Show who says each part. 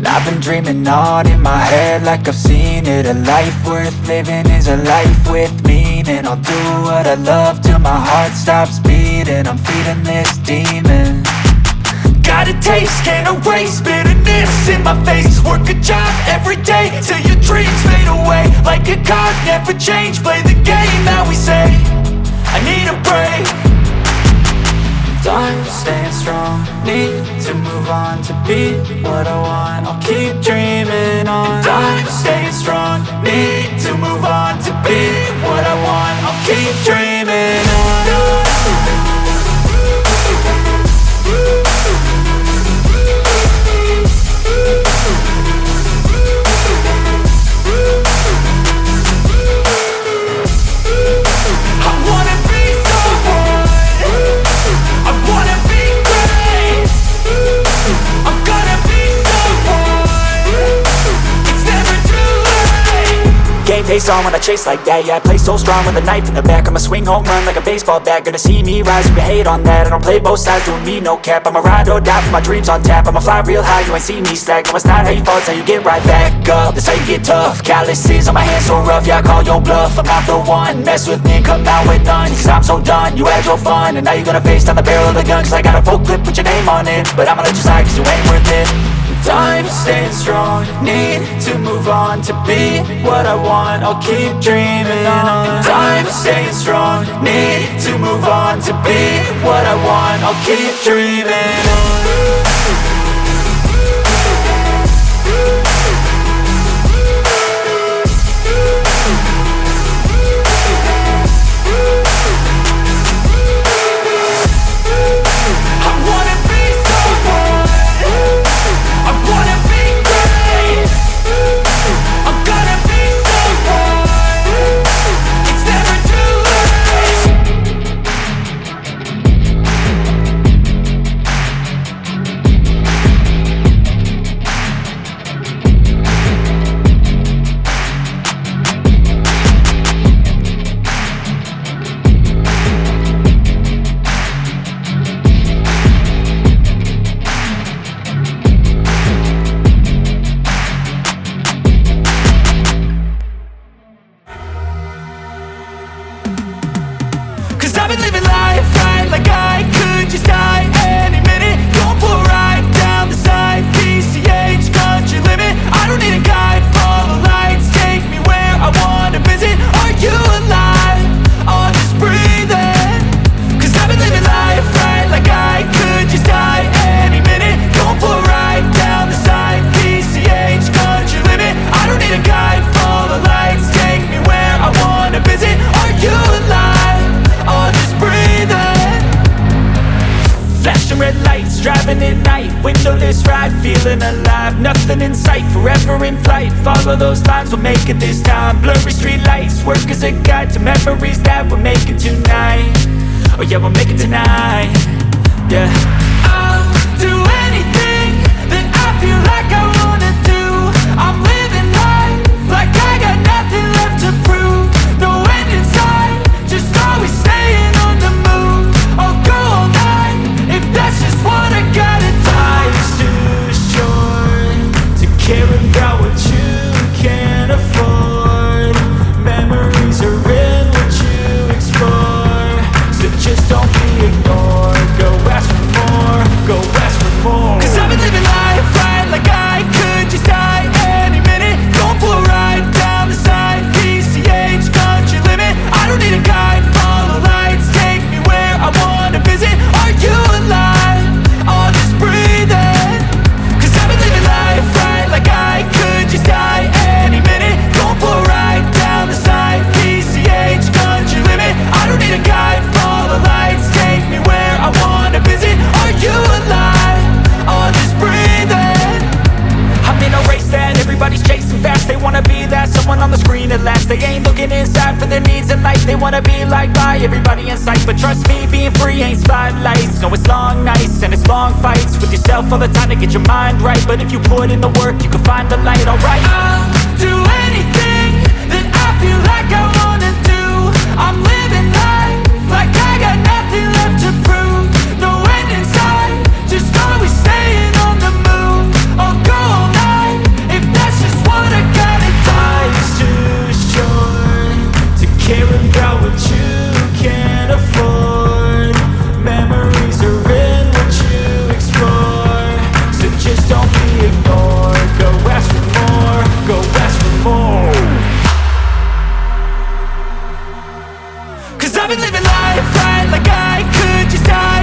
Speaker 1: I've been dreaming on in my head like I've seen it. A life worth living is a life with meaning. I'll do what I love till my heart stops beating. I'm feeding this demon. Got a taste, can't erase bitterness in my face. Work a job every day till your dreams fade away. Like a card, never change, play the game that we say. I need a break. I'm staying strong, need to move on to be what I want. I'll keep dreaming on. I'm staying strong, need to move on to be what I want. I'll keep dreaming on. Face on when I chase like that. Yeah, I play so strong with a knife in the back. I'ma swing home run like a baseball bat. Gonna see me rise, you can hate on that. I don't play both sides, doing me no cap. I'ma ride or die for my dreams on tap. I'ma fly real high, you ain't see me slack. No, it's not how you fall, it's how you get right back up. That's how you get tough. Calluses on my hands so rough, yeah, I call your bluff. I'm not the one, mess with me and come out with none. Cause I'm so done, you had your fun. And now you're gonna face down the barrel of the gun. Cause I got a full clip with your name on it. But I'ma let you slide cause you ain't worth it. I'm staying strong, need to move on to be what I want. I'll keep dreaming on. I'm staying strong, need to move on to be what I want. I'll keep dreaming on. I've been living life right like I could just die any minute. Going for a ride down the side, PCH country limit. I don't need a guide, follow lights, take me where I wanna visit. Are you alive? Or just breathing? Cause I've been living life right like I could just die any minute. Going for a ride down the side, PCH country limit. I don't need a guide, follow lights, take me where I wanna visit. Are you alive? Or just breathing? Flashing red lights, driving at night, windowless ride, feeling alive. Nothing in sight, forever in flight. Follow those lines, we'll make it this time. Blurry street lights, work as a guide to memories that we're making tonight. Oh yeah, we'll make it tonight. Yeah, I'll do anything that I feel like I wanna do. I'm living life like I got nothing left to prove. No end in sight, just always staying on the move. I'll go all night if that's just what I gotta do. Life's too short to care about what you can't afford. Memories are in what you explore. So just don't be ignored. Go ask for more, go ask for more. Cause I've been living life right like I could just die any minute. Going for a ride down the side, PCH country limit. I don't need a guide, follow lights, take me where I wanna visit. Are you alive? Or just breathing? Cause I've been living life right like I could just die any minute. Going for a ride down the side, PCH country limit. I don't need a guide, follow lights, take me where I wanna visit. Are you alive? Or just breathing? I'm in a race that everybody's chasing fast. They wanna be that someone on the screen at last. They ain't looking inside for their needs in life. They wanna be liked by everybody in sight. But trust me, being free ain't spotlights. No, it's long nights and it's long fights with yourself all the time to get your mind right. But if you put in the work, you can find the light, alright. I'll do anything that I feel like I wanna do. I'm living life like I got nothing left to prove. life right, like I could just die